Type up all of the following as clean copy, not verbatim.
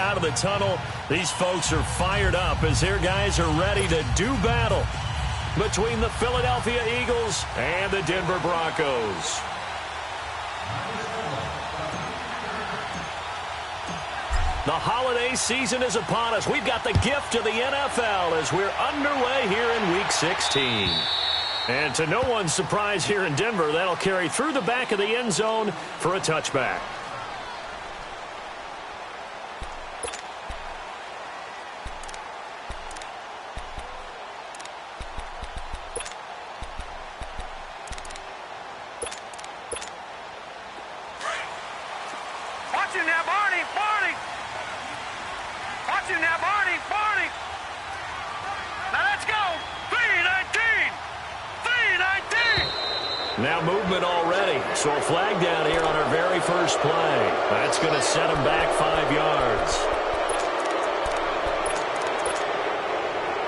out of the tunnel. These folks are fired up as their guys are ready to do battle between the Philadelphia Eagles and the Denver Broncos. The holiday season is upon us. We've got the gift of the NFL as we're underway here in Week 16. And to no one's surprise here in Denver, that'll carry through the back of the end zone for a touchback. Now movement already, so a flag down here on our very first play. That's going to set them back 5 yards.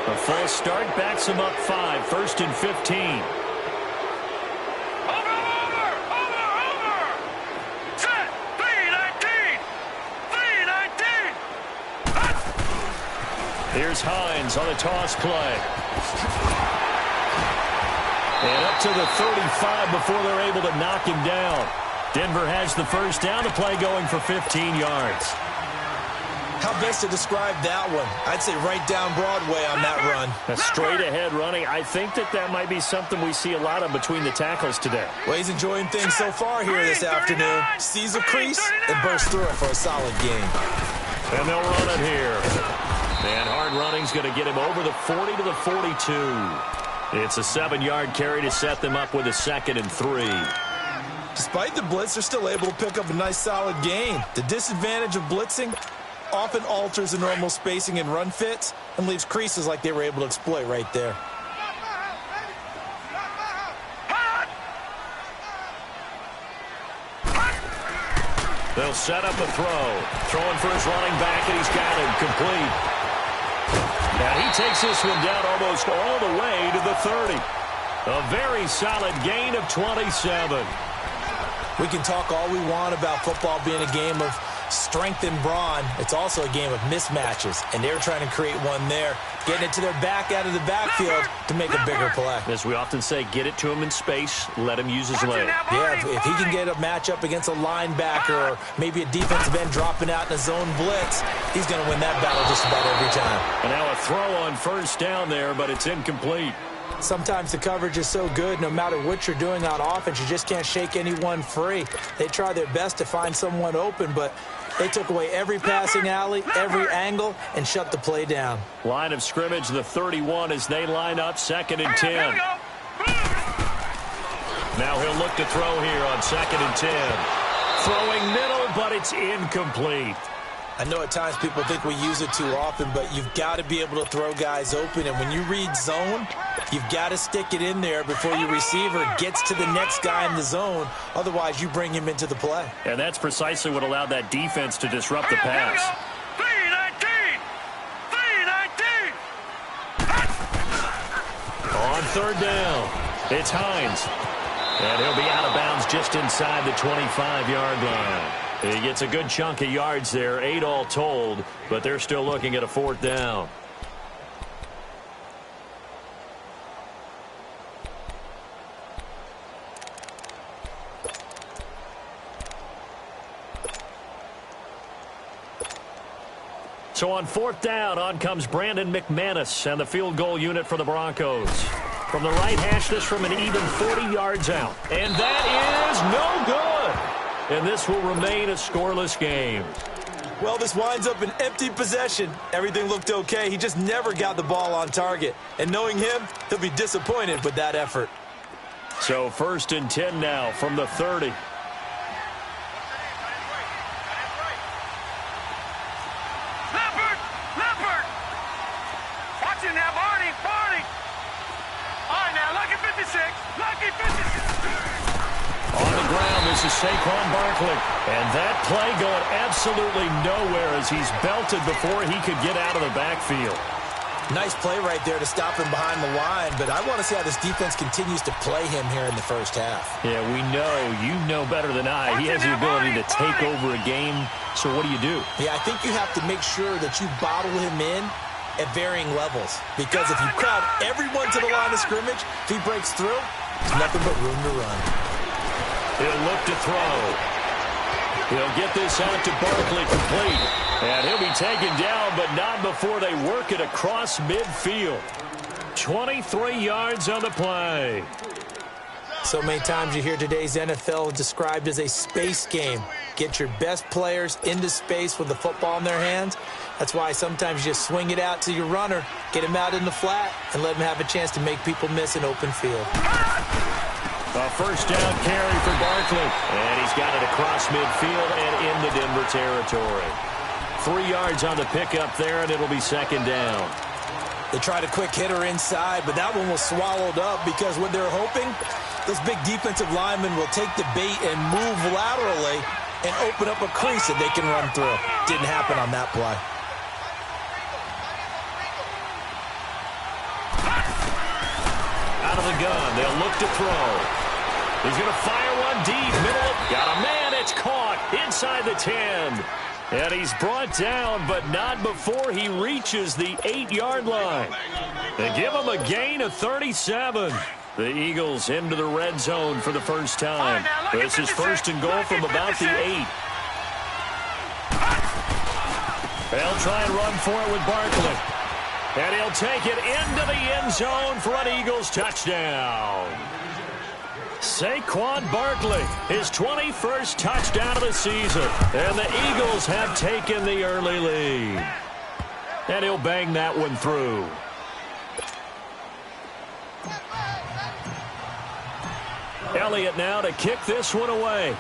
A false start backs them up 5, 1st and 15. Set, 3-19, 3-19. Here's Hines on the toss play. And up to the 35 before they're able to knock him down. Denver has the first down. The play going for 15 yards. How best to describe that one? I'd say right down Broadway on that run. A straight-ahead running. I think that might be something we see a lot of between the tackles today. Well, he's enjoying things so far here this afternoon. Sees a crease and bursts through it for a solid game. And they'll run it here. And hard running's going to get him over the 40 to the 42. It's a 7-yard carry to set them up with a 2nd and 3. Despite the blitz, they're still able to pick up a nice solid gain. The disadvantage of blitzing often alters the normal spacing and run fits and leaves creases like they were able to exploit right there. They'll set up a throw. Throwing for his running back, and he's got him complete. And he takes this one down almost all the way to the 30. A very solid gain of 27. We can talk all we want about football being a game of strength and brawn. It's also a game of mismatches, and they're trying to create one there, getting it to their back out of the backfield to make a bigger play. As we often say, get it to him in space, let him use his leg. Yeah, if he can get a matchup against a linebacker or maybe a defensive end dropping out in a zone blitz, he's going to win that battle just about every time. And now a throw on first down there, but it's incomplete. Sometimes the coverage is so good, no matter what you're doing on offense, you just can't shake anyone free. They try their best to find someone open, but they took away every passing alley, every angle, and shut the play down. Line of scrimmage, the 31 as they line up, 2nd and 10. Now he'll look to throw here on 2nd and 10. Throwing middle, but it's incomplete. I know at times people think we use it too often, but you've got to be able to throw guys open. And when you read zone, you've got to stick it in there before your receiver gets to the next guy in the zone. Otherwise, you bring him into the play. And that's precisely what allowed that defense to disrupt the pass. 3-19, 3-19. On 3rd down, it's Hines. And he'll be out of bounds just inside the 25-yard line. He gets a good chunk of yards there, 8 all told, but they're still looking at a 4th down. So on 4th down, on comes Brandon McManus and the field goal unit for the Broncos. From the right hash, this from an even 40 yards out. And that is no good. And this will remain a scoreless game. Well, this winds up an empty possession. Everything looked okay. He just never got the ball on target. And knowing him, he'll be disappointed with that effort. So 1st and 10 now from the 30. Leopard. Watching now, Barney. All right, now, lucky 56. On the ground, this is Saquon Barkley. And that play going absolutely nowhere as he's belted before he could get out of the backfield. Nice play right there to stop him behind the line, but I want to see how this defense continues to play him here in the first half. Yeah, we know. You know better than I. He has the ability to take over a game, so what do? Yeah, I think you have to make sure that you bottle him in at varying levels, because if you crowd everyone to the line of scrimmage, if he breaks through, there's nothing but room to run. He'll look to throw. He'll get this out to Barkley complete. And he'll be taken down, but not before they work it across midfield. 23 yards on the play. So many times you hear today's NFL described as a space game. Get your best players into space with the football in their hands. That's why sometimes you just swing it out to your runner, get him out in the flat, and let him have a chance to make people miss an open field. A first down carry for Barkley. And he's got it across midfield and into Denver territory. 3 yards on the pickup there, and it'll be second down. They tried a quick hitter inside, but that one was swallowed up because what they're hoping, those big defensive linemen will take the bait and move laterally and open up a crease that they can run through. Didn't happen on that play. Out of the gun, they'll look to throw. He's going to fire one deep, middle. Got a man, it's caught inside the 10. And he's brought down, but not before he reaches the 8-yard line. They give him a gain of 37. The Eagles into the red zone for the first time. This is first and goal from about the 8. They'll try and run for it with Barkley. And he'll take it into the end zone for an Eagles touchdown. Saquon Barkley, his 21st touchdown of the season. And the Eagles have taken the early lead. And he'll bang that one through. Elliott now to kick this one away.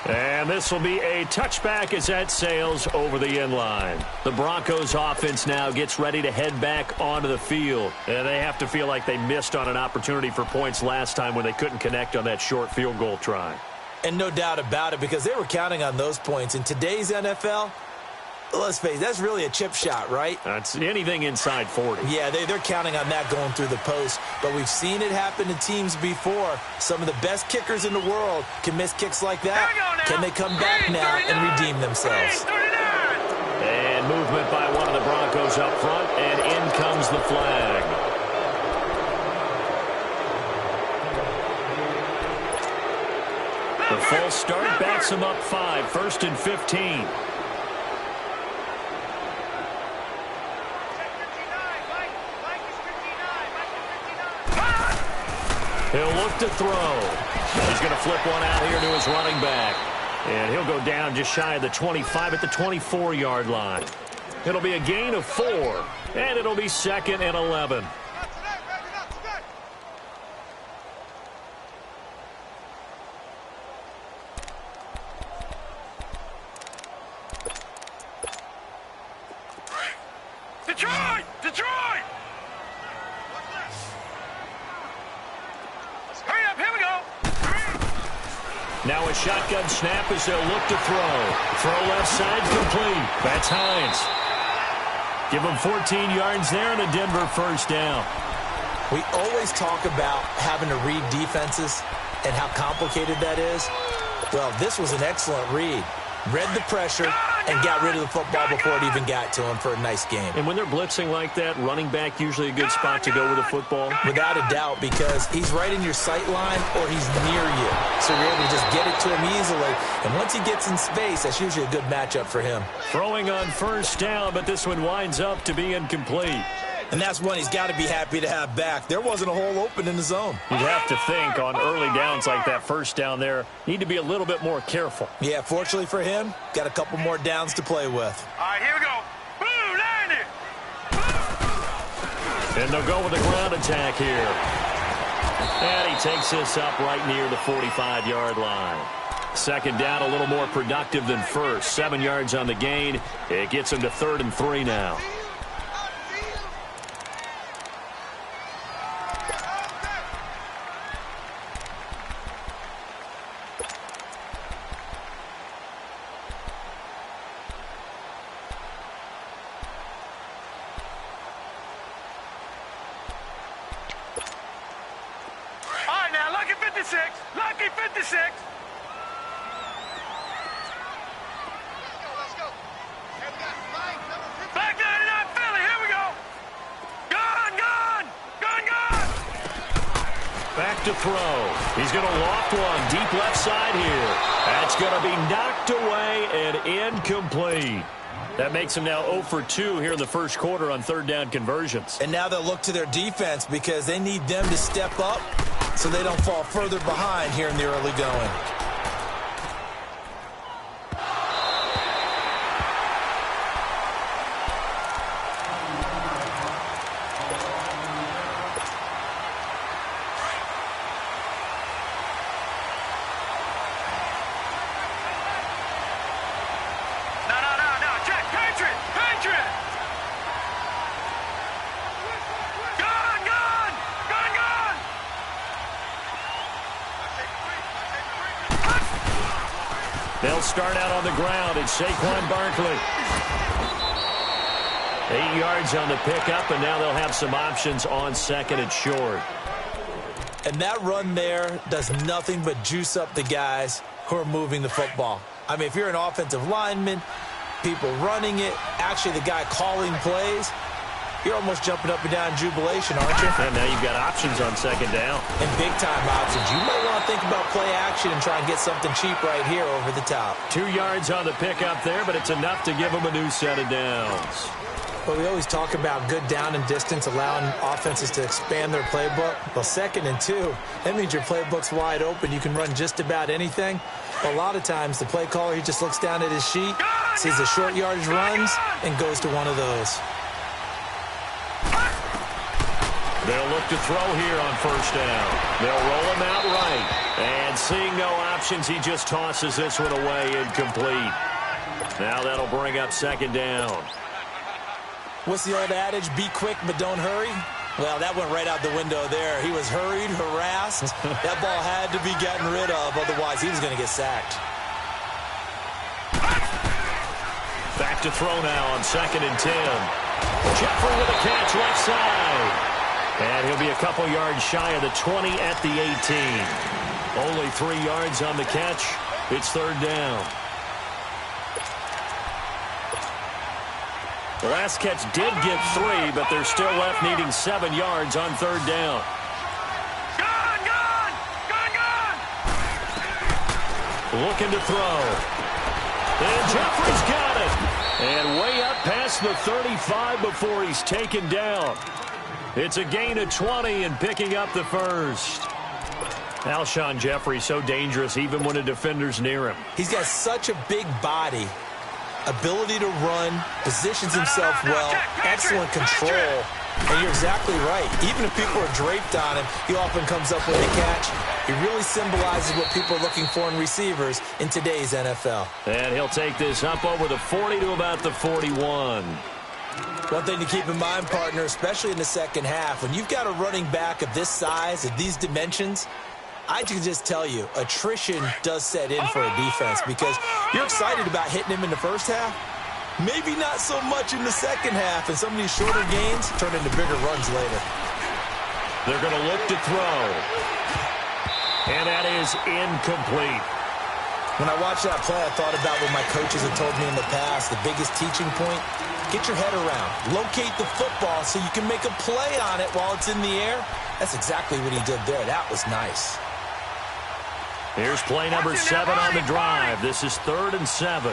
And this will be a touchback as that sails over the end line. The Broncos offense now gets ready to head back onto the field. And they have to feel like they missed on an opportunity for points last time when they couldn't connect on that short field goal try. And no doubt about it, because they were counting on those points. In today's NFL, let's face it, that's really a chip shot, right? That's anything inside 40. Yeah, they're counting on that going through the post. But we've seen it happen to teams before. Some of the best kickers in the world can miss kicks like that. Can they come back now and redeem themselves? And movement by one of the Broncos up front, and in comes the flag. The false start backs him up 5, 1st and 15. He'll look to throw. He's going to flip one out here to his running back. And he'll go down just shy of the 25 at the 24-yard line. It'll be a gain of 4, and it'll be 2nd and 11. Detroit! Detroit! Hurry up, here we go! Now a shotgun snap as they'll look to throw. Throw left side complete. That's Hines. Give him 14 yards there and a Denver first down. We always talk about having to read defenses and how complicated that is. Well, this was an excellent read. Read the pressure and got rid of the football before it even got to him for a nice game. And when they're blitzing like that, running back usually a good spot to go with the football? Without a doubt, because he's right in your sight line or he's near you. So you're able to just get it to him easily. And once he gets in space, that's usually a good matchup for him. Throwing on first down, but this one winds up to be incomplete. And that's one he's got to be happy to have back. There wasn't a hole open in the zone. You'd have to think on early downs like that first down there, need to be a little bit more careful. Yeah, fortunately for him, got a couple more downs to play with. All right, here we go. Boom, land it. And they'll go with the ground attack here. And he takes this up right near the 45-yard line. Second down, a little more productive than first. 7 yards on the gain. It gets him to 3rd and 3 now. 56. Lucky 56. Let's go. Back 99 Philly. Here we go. Gone. Back to throw. He's going to loft one deep left side here. That's going to be knocked away and incomplete. That makes him now 0 for 2 here in the first quarter on third down conversions. And now they'll look to their defense because they need them to step up so they don't fall further behind here in the early going. They'll start out on the ground. It's Saquon Barkley. 8 yards on the pickup, and now they'll have some options on second and short. And that run there does nothing but juice up the guys who are moving the football. I mean, if you're an offensive lineman, people running it, actually the guy calling plays, you're almost jumping up and down in jubilation, aren't you? And now you've got options on second down. And big-time options. You might want to think about play action and try and get something cheap right here over the top. 2 yards on the pickup there, but it's enough to give them a new set of downs. Well, we always talk about good down and distance, allowing offenses to expand their playbook. Well, 2nd and 2, that means your playbook's wide open. You can run just about anything. But a lot of times, the play caller, he just looks down at his sheet, sees the short yardage runs, and goes to one of those. They'll look to throw here on first down. They'll roll him out right. And seeing no options, he just tosses this one away incomplete. Now that'll bring up second down. What's the old adage? Be quick, but don't hurry. Well, that went right out the window there. He was hurried, harassed. That ball had to be gotten rid of, otherwise he was going to get sacked. Back to throw now on 2nd and 10. Jeffrey with a catch left side. And he'll be a couple yards shy of the 20 at the 18. Only 3 yards on the catch. It's third down. The last catch did get 3, but they're still left needing 7 yards on third down. Gone! Looking to throw. And Jeffrey's got it. And way up past the 35 before he's taken down. It's a gain of 20 and picking up the first. Alshon Jeffrey so dangerous even when a defender's near him. He's got such a big body, ability to run, positions himself well, excellent control. And you're exactly right. Even if people are draped on him, he often comes up with a catch. He really symbolizes what people are looking for in receivers in today's NFL. And he'll take this up over the 40 to about the 41. One thing to keep in mind, partner, especially in the second half, when you've got a running back of this size, of these dimensions, I can just tell you, attrition does set in for a defense because you're excited about hitting him in the first half. Maybe not so much in the second half, and some of these shorter gains turn into bigger runs later. They're going to look to throw. And that is incomplete. When I watched that play, I thought about what my coaches had told me in the past. The biggest teaching point, get your head around. Locate the football so you can make a play on it while it's in the air. That's exactly what he did there. That was nice. Here's play number 7 on the drive. This is 3rd and 7.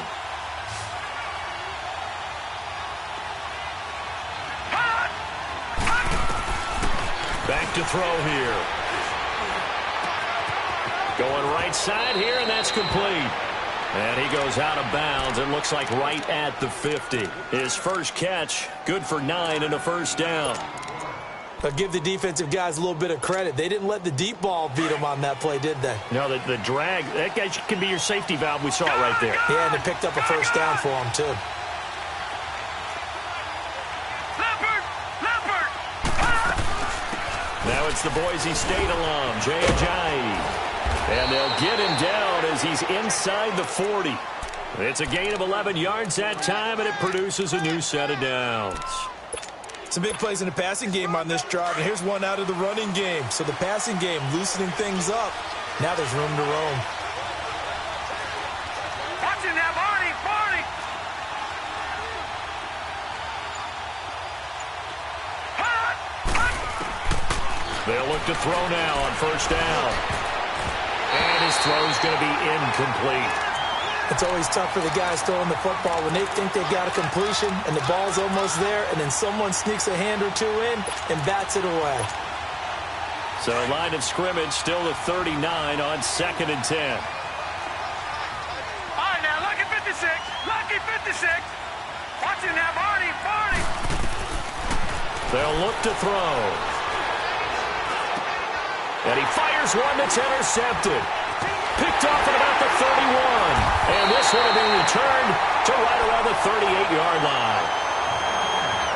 Back to throw here. Going right side here, and that's complete. And he goes out of bounds. It looks like right at the 50. His first catch, good for 9 and a first down. But give the defensive guys a little bit of credit. They didn't let the deep ball beat them on that play, did they? No, the drag, that guy can be your safety valve. We saw it right there. Yeah, and they picked up a first down for him, too. Now it's the Boise State alum, Jay Ajayi. And they'll get him down as he's inside the 40. It's a gain of 11 yards that time, and it produces a new set of downs. Some big plays in the passing game on this drive, and here's one out of the running game. So the passing game loosening things up. Now there's room to roam. Watching that, Barney, Barney. They'll look to throw now on first down. And his throw's going to be incomplete. It's always tough for the guys throwing the football when they think they've got a completion and the ball's almost there, and then someone sneaks a hand or two in and bats it away. So line of scrimmage still to 39 on 2nd and 10. All right, now, lucky 56. Lucky 56. Watching that, Barney, Barney. They'll look to throw. And he fires one that's intercepted. Picked off at about the 31. And this one will be returned to right around the 38-yard line.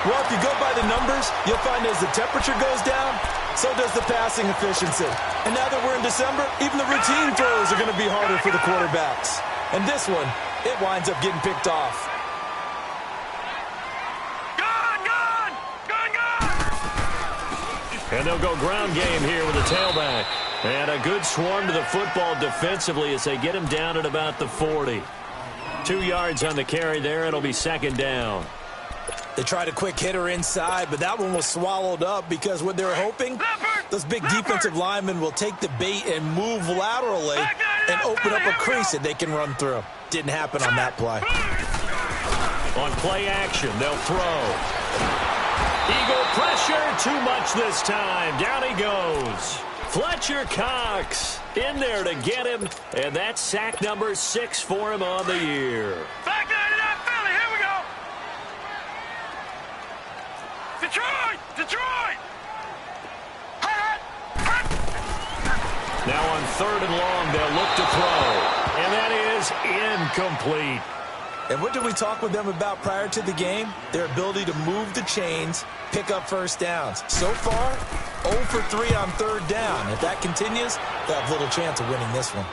Well, if you go by the numbers, you'll find as the temperature goes down, so does the passing efficiency. And now that we're in December, even the routine throws are going to be harder for the quarterbacks. And this one, it winds up getting picked off. And they'll go ground game here with the tailback. And a good swarm to the football defensively as they get him down at about the 40. 2 yards on the carry there. It'll be 2nd down. They tried a quick hitter inside, but that one was swallowed up because what they're hoping, those big defensive linemen will take the bait and move laterally and open up a crease that they can run through. Didn't happen on that play. On play action, they'll throw. Eagle pressure, too much this time. Down he goes. Fletcher Cox in there to get him, and that's sack number 6 for him on the year. Back down to that Philly. Here we go. Detroit! Detroit! Now on 3rd and long, they'll look to throw, and that is incomplete. And what did we talk with them about prior to the game? Their ability to move the chains, pick up first downs. So far, 0 for 3 on 3rd down. If that continues, they'll have little chance of winning this one.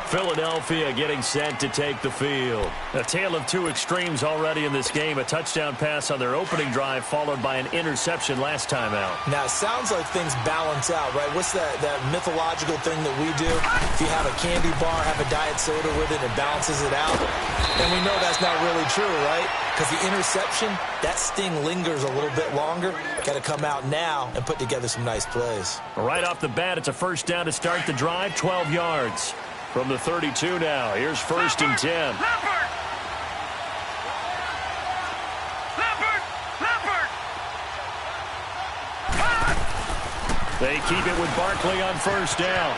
Philadelphia getting set to take the field. A tale of two extremes already in this game. A touchdown pass on their opening drive followed by an interception last time out. Now, it sounds like things balance out, right? What's that mythological thing that we do? If you have a candy bar, have a diet soda with it, it balances it out. And we know that's not really true, right? Because the interception, that sting lingers a little bit longer. Got to come out now and put together some nice plays. Right off the bat, it's a first down to start the drive, 12 yards. From the 32 now, here's 1st and 10. Leopard! Leopard! Leopard! They keep it with Barkley on first down.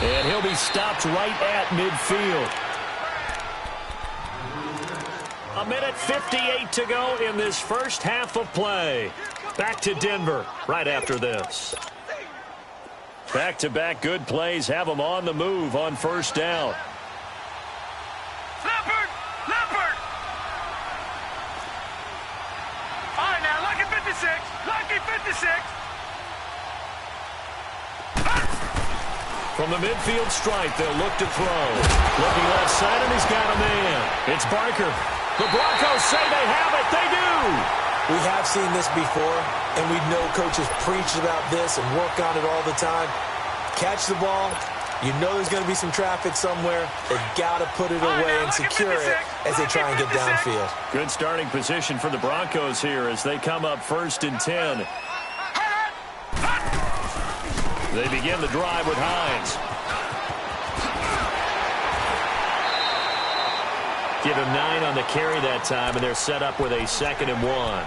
And he'll be stopped right at midfield. 1:58 to go in this first half of play. Back to Denver right after this. Back-to-back good plays have them on the move on first down. Leopard! Leopard! All right, now, lucky 56. Lucky 56. From the midfield stripe, they'll look to throw. Looking left side, and he's got a man. It's Barker. The Broncos say they have it. They do. We have seen this before, and we know coaches preach about this and work on it all the time. Catch the ball. You know there's going to be some traffic somewhere. They've got to put it away and secure it as they try and get downfield. Good starting position for the Broncos here as they come up 1st and 10. They begin the drive with Hines. Give him 9 on the carry that time, and they're set up with a 2nd and 1.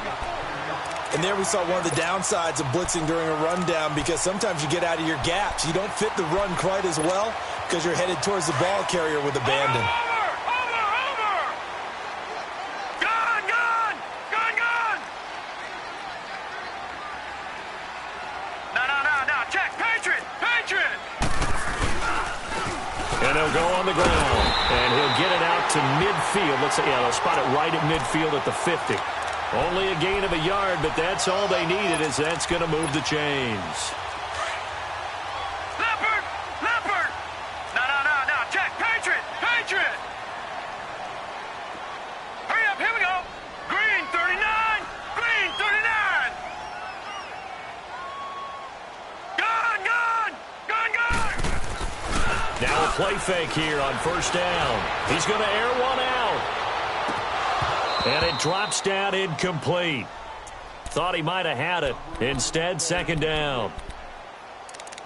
And there we saw one of the downsides of blitzing during a rundown because sometimes you get out of your gaps. You don't fit the run quite as well because you're headed towards the ball carrier with abandon. Over! Gun! No. Check. Patriot! And he'll go on the ground. And he'll get it out to midfield. Looks like, they'll spot it right at midfield at the 50. Only a gain of a yard, but that's all they needed, as that's going to move the chains. Leopard! No. Check. Patriot! Hurry up, here we go. Green 39! play fake here on first down. He's going to air one out. And it drops down incomplete. Thought he might have had it. Instead, second down.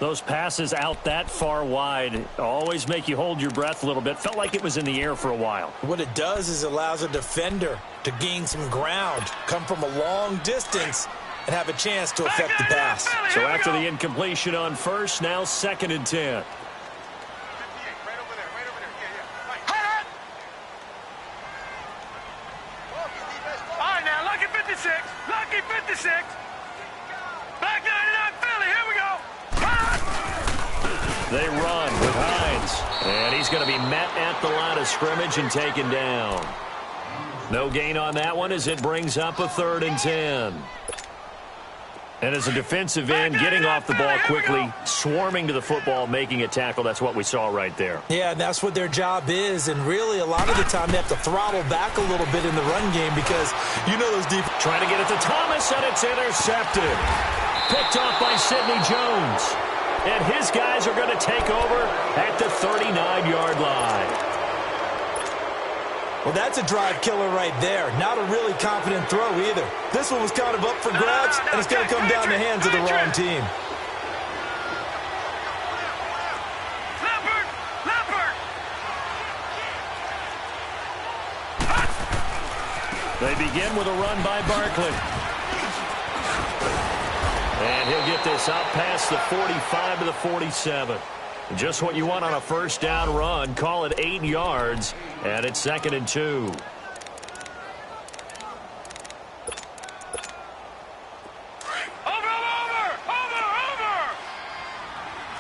Those passes out that far wide always make you hold your breath a little bit. Felt like it was in the air for a while. What it does is allows a defender to gain some ground, come from a long distance, and have a chance to affect the pass. So after the incompletion on first, now second and 10. All right, now, lucky 56. Lucky 56. Back 99 Philly. Here we go. They run with Hines. And he's going to be met at the line of scrimmage and taken down. No gain on that one as it brings up a third and 10. And as a defensive end, getting off the ball quickly, swarming to the football, making a tackle, that's what we saw right there. Yeah, and that's what their job is. And really, a lot of the time, they have to throttle back a little bit in the run game because you know those deep. Trying to get it to Thomas, and it's intercepted. Picked off by Sidney Jones. And his guys are going to take over at the 39-yard line. Well, that's a drive killer right there. Not a really confident throw either. This one was kind of up for grabs, and it's going to come down the hands of the wrong team. They begin with a run by Barkley. And he'll get this out past the 45 to the 47. Just what you want on a first down run. Call it 8 yards, and it's second and 2. Over.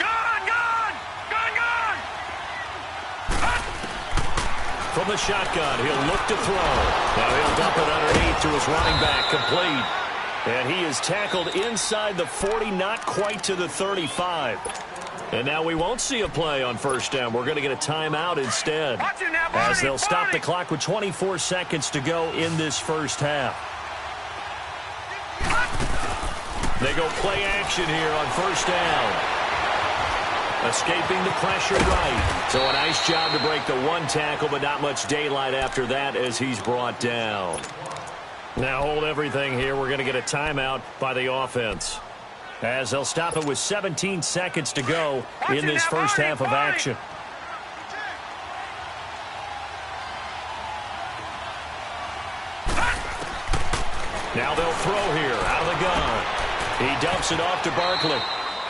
Gone. From the shotgun, he'll look to throw. Now he'll dump it underneath to his running back, complete. And he is tackled inside the 40, not quite to the 35. And now we won't see a play on first down. We're going to get a timeout instead, as they'll stop the clock with 24 seconds to go in this first half. They go play action here on first down. Escaping the pressure right. So a nice job to break the one tackle, but not much daylight after that as he's brought down. Now hold everything here. We're going to get a timeout by the offense, as they'll stop it with 17 seconds to go in this first half of action. Now they'll throw here out of the gun. He dumps it off to Barkley,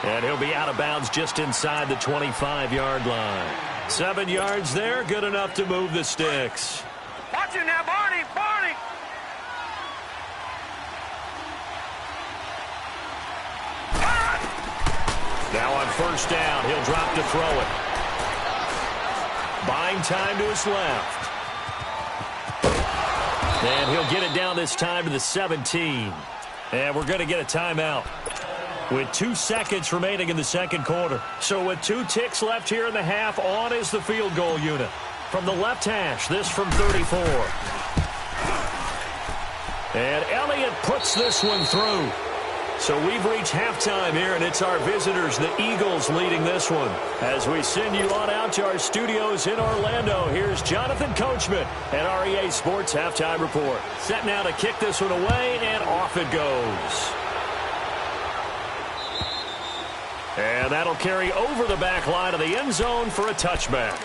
and he'll be out of bounds just inside the 25-yard line. 7 yards there, good enough to move the sticks. Watch it now, Barney. Now on first down, he'll drop to throw it. Buying time to his left. And he'll get it down this time to the 17. And we're going to get a timeout with 2 seconds remaining in the second quarter. So with 2 ticks left here in the half, on is the field goal unit. From the left hash, this from 34. And Elliott puts this one through. So we've reached halftime here, and it's our visitors, the Eagles, leading this one. As we send you on out to our studios in Orlando, here's Jonathan Coachman at REA Sports Halftime Report. Set now to kick this one away, and off it goes. And that'll carry over the back line of the end zone for a touchback.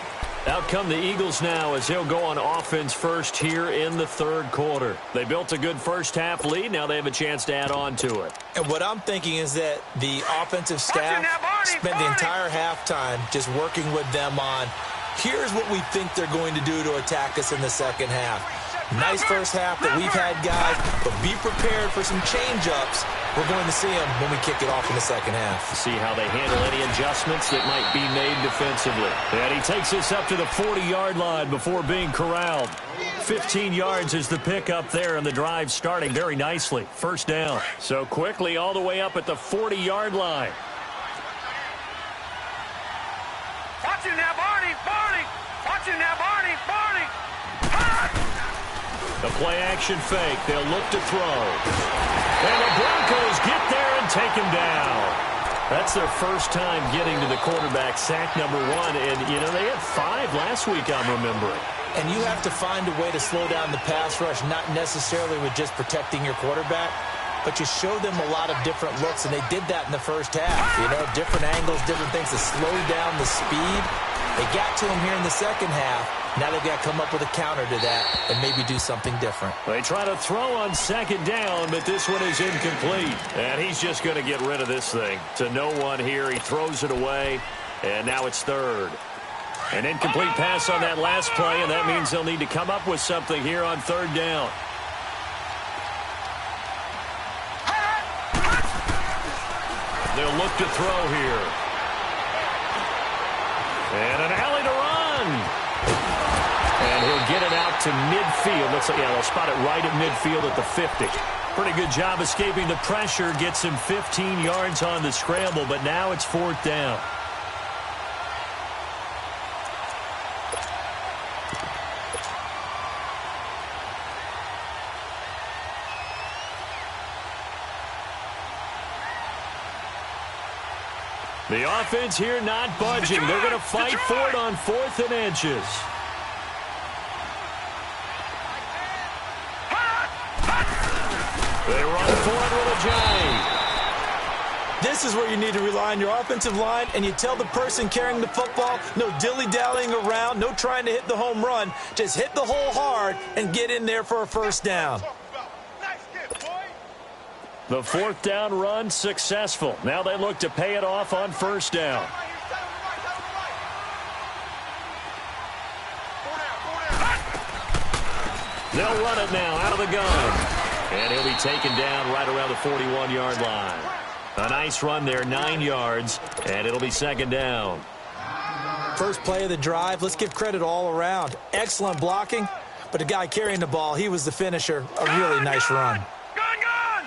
Out come the Eagles now as they'll go on offense first here in the third quarter. They built a good first half lead. Now they have a chance to add on to it. And what I'm thinking is that the offensive staff spent the entire halftime just working with them on, here's what we think they're going to do to attack us in the second half. Nice first half that we've had, guys, but be prepared for some change-ups. We're going to see them when we kick it off in the second half. See how they handle any adjustments that might be made defensively. And he takes this up to the 40-yard line before being corralled. 15 yards is the pickup there, and the drive starting very nicely. First down. So quickly all the way up at the 40-yard line. Watch it now, Barney. Watch it now, Barney. The play-action fake. They'll look to throw. And the Broncos get there and take him down. That's their first time getting to the quarterback, sack number 1. And, you know, they had 5 last week, I'm remembering. And you have to find a way to slow down the pass rush, not necessarily with just protecting your quarterback, but you show them a lot of different looks, and they did that in the first half. You know, different angles, different things to slow down the speed. They got to him here in the second half. Now they've got to come up with a counter to that and maybe do something different. They try to throw on second down, but this one is incomplete. And he's just going to get rid of this thing. To no one here. He throws it away, and now it's third. An incomplete pass on that last play, and that means they'll need to come up with something here on third down. They'll look to throw here. And an alley to run. And he'll get it out to midfield. Looks like, yeah, they'll spot it right at midfield at the 50. Pretty good job escaping the pressure. Gets him 15 yards on the scramble, but now it's fourth down. The offense here not budging. They're going to fight for it on 4th and inches. They run for it with a J. This is where you need to rely on your offensive line, and you tell the person carrying the football, no dilly-dallying around, no trying to hit the home run. Just hit the hole hard and get in there for a first down. The 4th down run successful. Now they look to pay it off on first down. They'll run it now out of the gun. And he'll be taken down right around the 41-yard line. A nice run there, 9 yards, and it'll be second down. First play of the drive, let's give credit all around. Excellent blocking, but the guy carrying the ball, he was the finisher. A really nice run. Gun!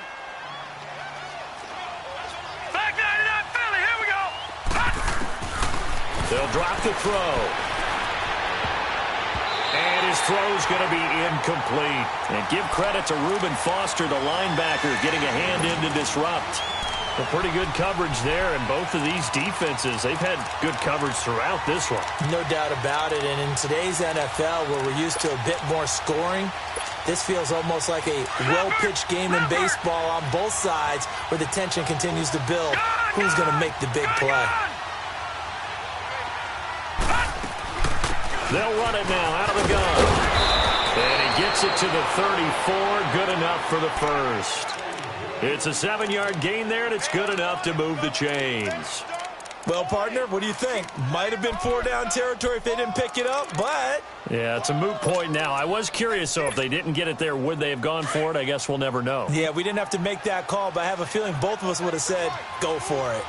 Back 99 Philly, here we go! They'll drop the throw. And his throw's going to be incomplete. And give credit to Reuben Foster, the linebacker, getting a hand in to disrupt. A pretty good coverage there, and both of these defenses, they've had good coverage throughout this one. No doubt about it, and in today's NFL, where we're used to a bit more scoring, this feels almost like a well-pitched game in baseball on both sides, where the tension continues to build. Who's going to make the big play? They'll run it now out of the gun. And he gets it to the 34. Good enough for the first. It's a 7-yard gain there, and it's good enough to move the chains. Well, partner, what do you think? Might have been 4-down territory if they didn't pick it up, but... Yeah, it's a moot point now. I was curious, so if they didn't get it there, would they have gone for it? I guess we'll never know. Yeah, we didn't have to make that call, but I have a feeling both of us would have said, go for it.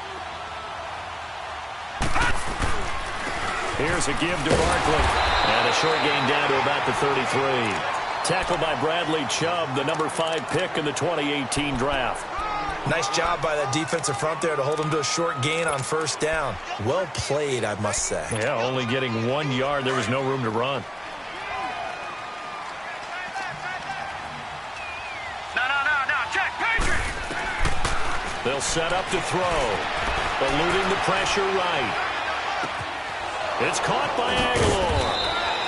Here's a give to Barkley. And a short gain down to about the 33. Tackled by Bradley Chubb, the number 5 pick in the 2018 draft. Nice job by that defensive front there to hold him to a short gain on first down. Well played, I must say. Yeah, only getting 1 yard. There was no room to run. No, check, Patriot! They'll set up to throw. Eluding the pressure right. It's caught by Aguilar.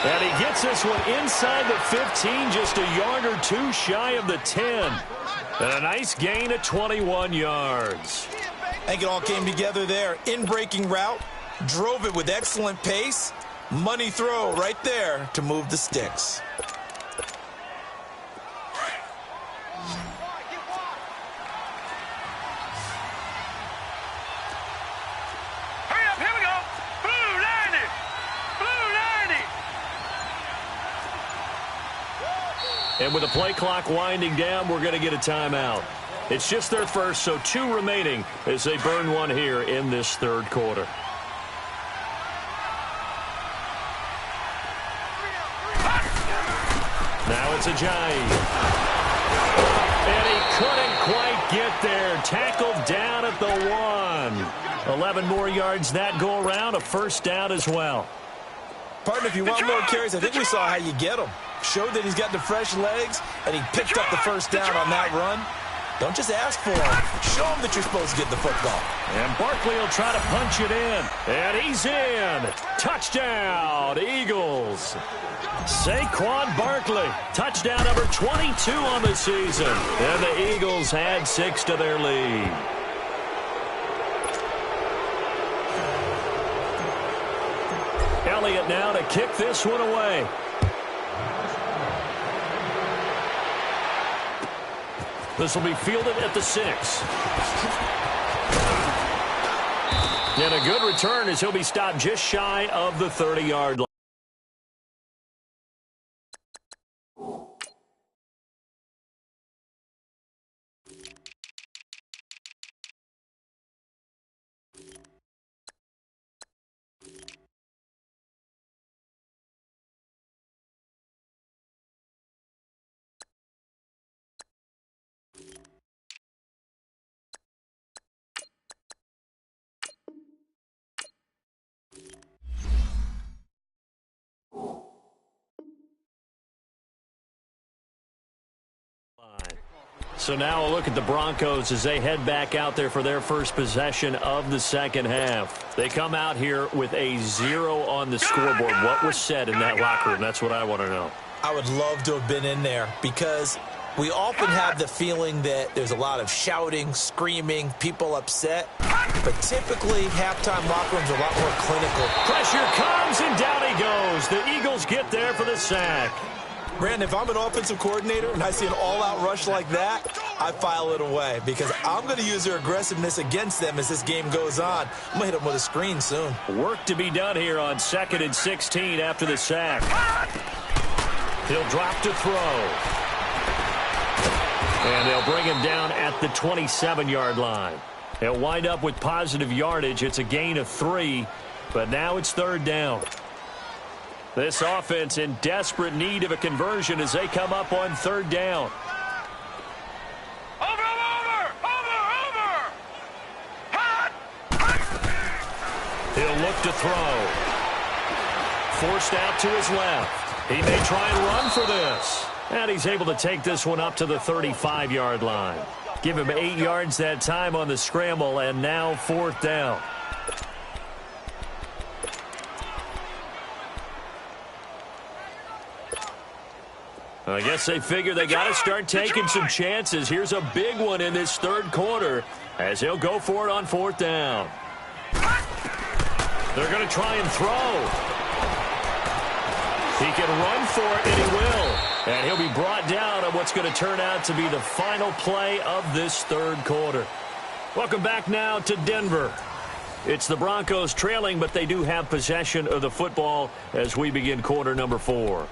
And he gets this one inside the 15, just a yard or two shy of the 10. And a nice gain of 21 yards. I think it all came together there. In-breaking route, drove it with excellent pace. Money throw right there to move the sticks. Hurry up, here we go! Blue 90! Blue 90! And with the play clock winding down, we're going to get a timeout. It's just their first, so 2 remaining as they burn one here in this third quarter. Now it's a giant. And he couldn't quite get there. Tackled down at the 1. 11 more yards that go around, a first down as well. Partner, if you want more carries, I think we saw how you get them. Showed that he's got the fresh legs, and he picked up the first down on that run. Don't just ask for them. Show them that you're supposed to get the football. And Barkley will try to punch it in. And he's in. Touchdown, Eagles. Saquon Barkley, touchdown number 22 on the season. And the Eagles add 6 to their lead. Elliott now to kick this one away. This will be fielded at the 6. And a good return as he'll be stopped just shy of the 30-yard line. So now a look at the Broncos as they head back out there for their first possession of the second half. They come out here with a 0 on the scoreboard. What was said in that locker room? That's what I want to know. I would love to have been in there because we often have the feeling that there's a lot of shouting, screaming, people upset. But typically, halftime locker rooms are a lot more clinical. Pressure comes, and down he goes. The Eagles get there for the sack. Brandon, if I'm an offensive coordinator and I see an all-out rush like that, I file it away because I'm going to use their aggressiveness against them as this game goes on. I'm going to hit them with a screen soon. Work to be done here on 2nd and 16 after the sack. He'll drop to throw. And they'll bring him down at the 27-yard line. He'll wind up with positive yardage. It's a gain of 3, but now it's 3rd down. This offense in desperate need of a conversion as they come up on 3rd down. Over! Hot! He'll look to throw. Forced out to his left. He may try and run for this. And he's able to take this one up to the 35-yard line. Give him 8 yards that time on the scramble, and now 4th down. I guess they figure they got to start taking some chances. Here's a big one in this 3rd quarter as he'll go for it on 4th down. They're going to try and throw. He can run for it, and he will. And he'll be brought down on what's going to turn out to be the final play of this 3rd quarter. Welcome back now to Denver. It's the Broncos trailing, but they do have possession of the football as we begin quarter number 4.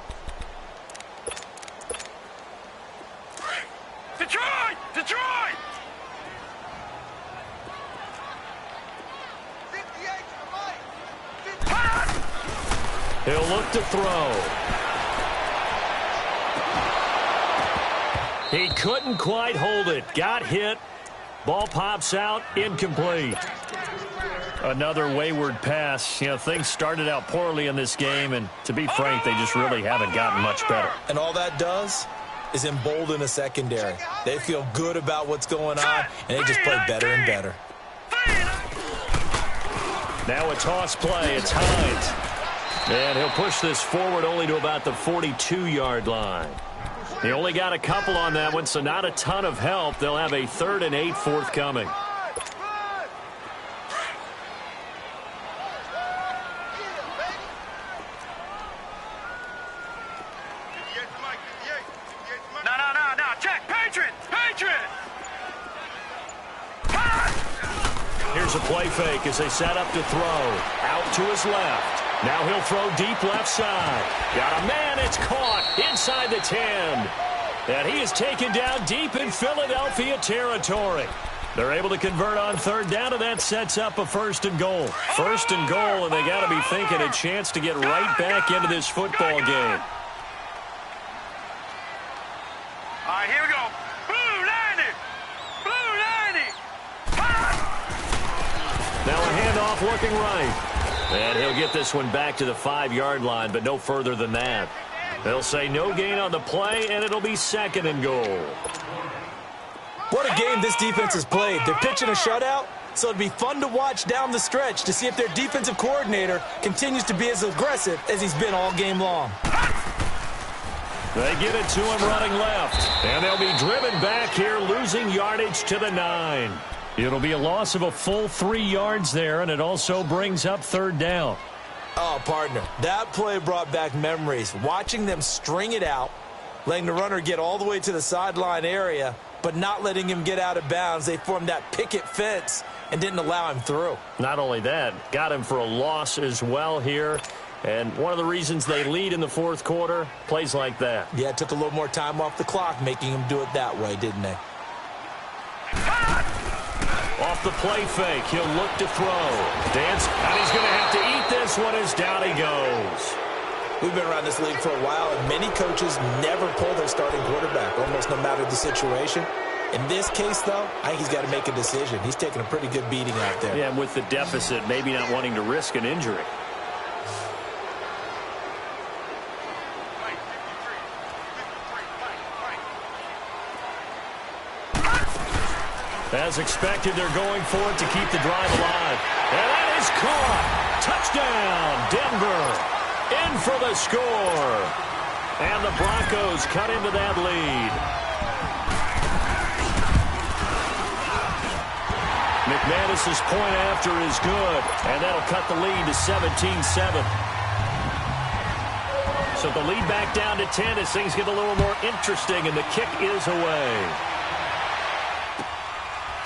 Detroit! He'll look to throw. He couldn't quite hold it. Got hit. Ball pops out. Incomplete. Another wayward pass. You know, things started out poorly in this game, and to be frank, they just really haven't gotten much better. And all that does is embolden a secondary. They feel good about what's going on, and they just play better and better. Now a toss play. It's Hines. And he'll push this forward only to about the 42-yard line. He only got a couple on that one, so not a ton of help. They'll have a 3rd and 8 forthcoming. No, check, Patriot! Here's a play fake as they set up to throw. Out to his left. Now he'll throw deep left side. Got a man. It's caught inside the 10. And he is taken down deep in Philadelphia territory. They're able to convert on 3rd down, and that sets up a 1st and goal. 1st and goal, and they got to be thinking a chance to get right back into this football game. All right, here we go. Blue 90! Now a handoff looking right. And he'll get this one back to the 5-yard line, but no further than that. They'll say no gain on the play, and it'll be 2nd and goal. What a game this defense has played. They're pitching a shutout, so it'd be fun to watch down the stretch to see if their defensive coordinator continues to be as aggressive as he's been all game long. They get it to him running left, and they'll be driven back here, losing yardage to the 9. It'll be a loss of a full 3 yards there, and it also brings up third down. Oh, partner, that play brought back memories. Watching them string it out, letting the runner get all the way to the sideline area, but not letting him get out of bounds. They formed that picket fence and didn't allow him through. Not only that, got him for a loss as well here. And one of the reasons they lead in the fourth quarter, plays like that. Yeah, it took a little more time off the clock, making him do it that way, didn't they? Off the play fake, he'll look to throw. Dance, and he's going to have to eat this one as down he goes. We've been around this league for a while, and many coaches never pull their starting quarterback, almost no matter the situation. In this case, though, I think he's got to make a decision. He's taking a pretty good beating out there. Yeah, and with the deficit, maybe not wanting to risk an injury. As expected, they're going for it to keep the drive alive. And that is caught. Touchdown, Denver. In for the score. And the Broncos cut into that lead. McManus's point after is good. And that'll cut the lead to 17-7. So the lead back down to 10 as things get a little more interesting, and the kick is away.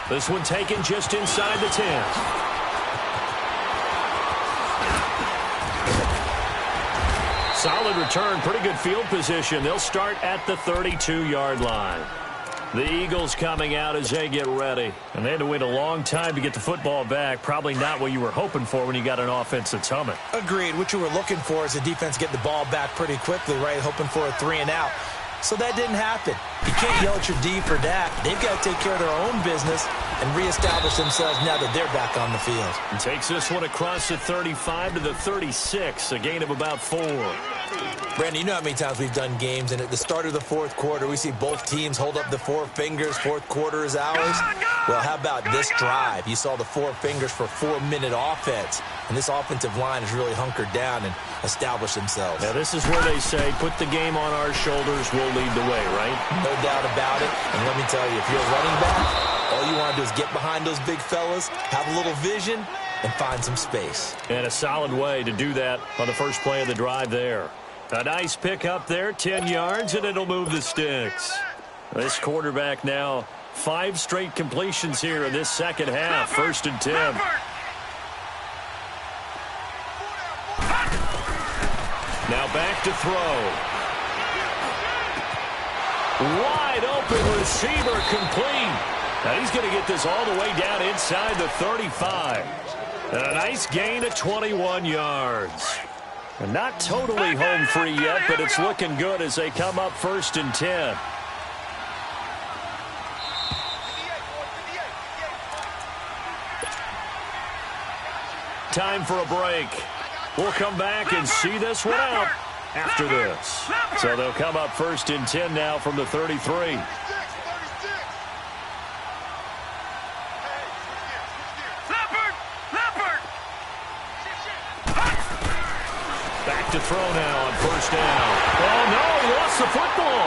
This one taken just inside the 10. Solid return, pretty good field position. They'll start at the 32-yard line. The Eagles coming out as they get ready. And they had to wait a long time to get the football back. Probably not what you were hoping for when you got an offense that's humming. Agreed. What you were looking for is the defense get the ball back pretty quickly, right? Hoping for a 3 and out. So that didn't happen. You can't yell at your D for that. They've got to take care of their own business and reestablish themselves now that they're back on the field. And takes this one across the 35 to the 36, a gain of about 4. Brandon, you know how many times we've done games, and at the start of the fourth quarter, we see both teams hold up the 4 fingers, fourth quarter is ours. Well, how about this drive? You saw the 4 fingers for 4-minute offense, and this offensive line has really hunkered down and established themselves. Now, this is where they say, put the game on our shoulders, we'll lead the way, right? No doubt about it, and let me tell you, if you're a running back, all you want to do is get behind those big fellas, have a little vision, and find some space. And a solid way to do that on the first play of the drive there. A nice pick up there, 10 yards, and it'll move the sticks. This quarterback now, 5 straight completions here in this second half. 1st and 10. Now back to throw. Wide open receiver complete. Now he's going to get this all the way down inside the 35. And a nice gain of 21 yards. And not totally home free yet, but it's looking good as they come up 1st and 10. Time for a break. We'll come back and see this one out after this. So they'll come up 1st and 10 now from the 33. Back to throw now on 1st down. Oh, no, he lost the football.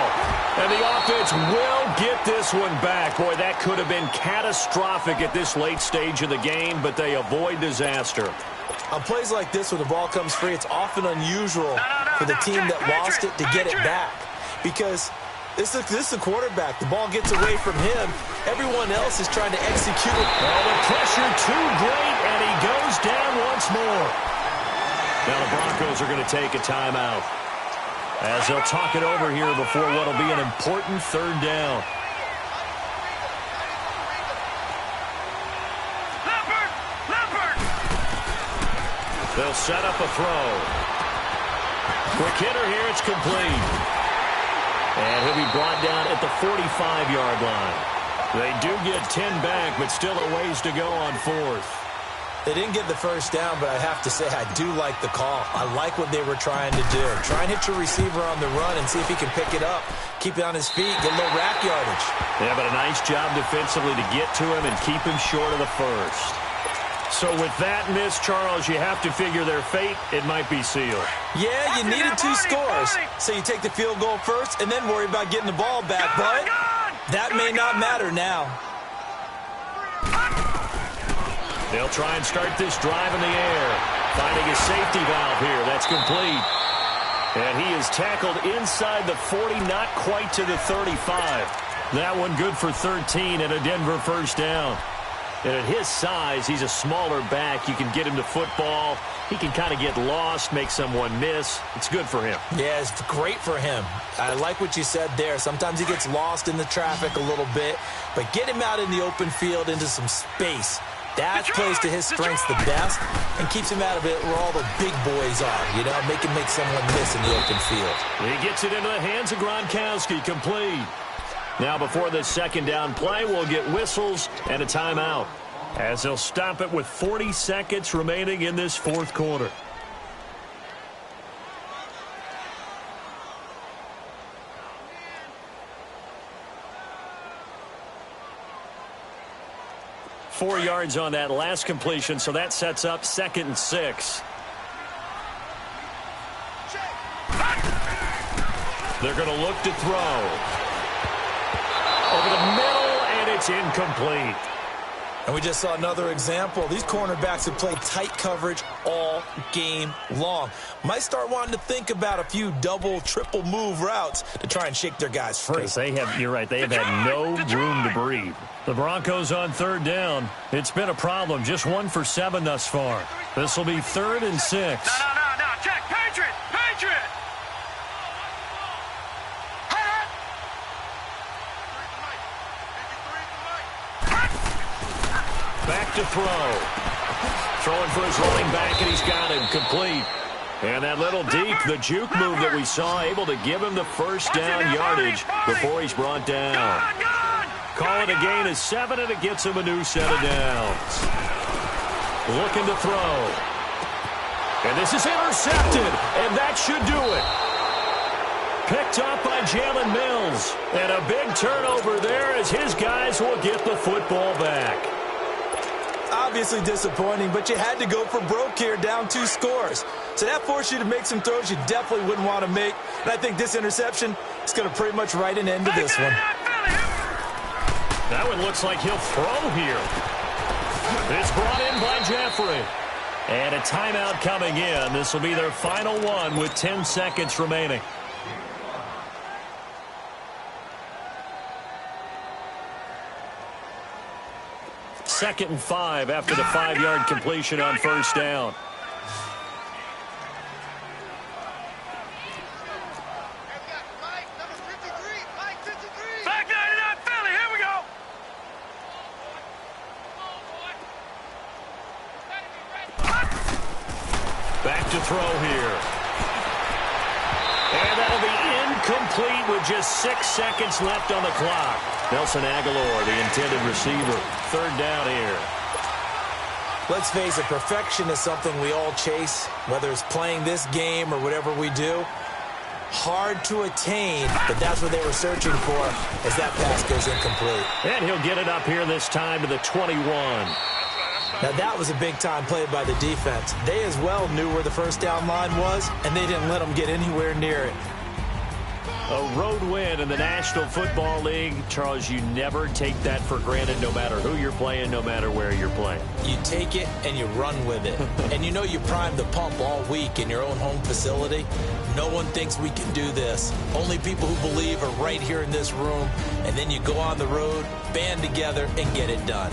And the offense will get this one back. Boy, that could have been catastrophic at this late stage of the game, but they avoid disaster. On plays like this, when the ball comes free, it's often unusual for the team that lost it to get it back. Because this is the quarterback. The ball gets away from him. Everyone else is trying to execute it. Oh, the pressure too great, and he goes down once more. Now the Broncos are going to take a timeout as they'll talk it over here before what will be an important 3rd down. They'll set up a throw. Quick hitter here, it's complete. And he'll be brought down at the 45-yard line. They do get 10 back, but still a ways to go on 4th. They didn't get the first down, but I have to say I do like the call. I like what they were trying to do. Try and hit your receiver on the run and see if he can pick it up. Keep it on his feet, get a little rack yardage. Yeah, but a nice job defensively to get to him and keep him short of the first. So with that miss, Charles, you have to figure their fate. It might be sealed. Yeah, you needed 2 scores. So you take the field goal first and then worry about getting the ball back. But that may not matter now. They'll try and start this drive in the air. Finding a safety valve here. That's complete. And he is tackled inside the 40, not quite to the 35. That one good for 13 and a Denver first down. And at his size, he's a smaller back. You can get him to football. He can kind of get lost, make someone miss. It's good for him. Yeah, it's great for him. I like what you said there. Sometimes he gets lost in the traffic a little bit. But get him out in the open field into some space. That plays to his strengths the best and keeps him out of it where all the big boys are. You know, make him make someone miss in the open field. He gets it into the hands of Gronkowski, complete. Now before this second down play, we'll get whistles and a timeout, as they'll stop it with 40 seconds remaining in this fourth quarter. Four yards on that last completion, so that sets up 2nd and 6. They're going to look to throw. Over the middle, and it's incomplete. And we just saw another example. These cornerbacks have played tight coverage all game long. Might start wanting to think about a few double, triple move routes to try and shake their guys free. You're right, they have had no room to breathe. The Broncos on 3rd down. It's been a problem. Just 1 for 7 thus far. This will be 3rd and 6. No. Check. Patriot. Back to throw. Throwing for his running back, and he's got him complete. And that little deep, the juke move that we saw, able to give him the first down yardage before he's brought down. Call it a gain of 7, and it gets him a new set of downs. Looking to throw. And this is intercepted, and that should do it. Picked up by Jalen Mills. And a big turnover there as his guys will get the football back. Obviously disappointing, but you had to go for broke here, down 2 scores. So that forced you to make some throws you definitely wouldn't want to make. And I think this interception is going to pretty much write an end to this one. That one looks like he'll throw here. It's brought in by Jeffrey. And a timeout coming in. This will be their final one with 10 seconds remaining. Second and 5 after the 5-yard completion on first down. Back 99 Philly, here we go. Back to throw here. And that'll be incomplete with just 6 seconds left on the clock. Nelson Aguilar, the intended receiver. 3rd down here. Let's face it, perfection is something we all chase, whether it's playing this game or whatever we do. Hard to attain, but that's what they were searching for as that pass goes incomplete. And he'll get it up here this time to the 21. Now that was a big-time play by the defense. They as well knew where the first down line was, and they didn't let them get anywhere near it. A road win in the National Football League. Charles, you never take that for granted, no matter who you're playing, no matter where you're playing. You take it and you run with it. And you know you primed the pump all week in your own home facility. No one thinks we can do this. Only people who believe are right here in this room. And then you go on the road, band together, and get it done.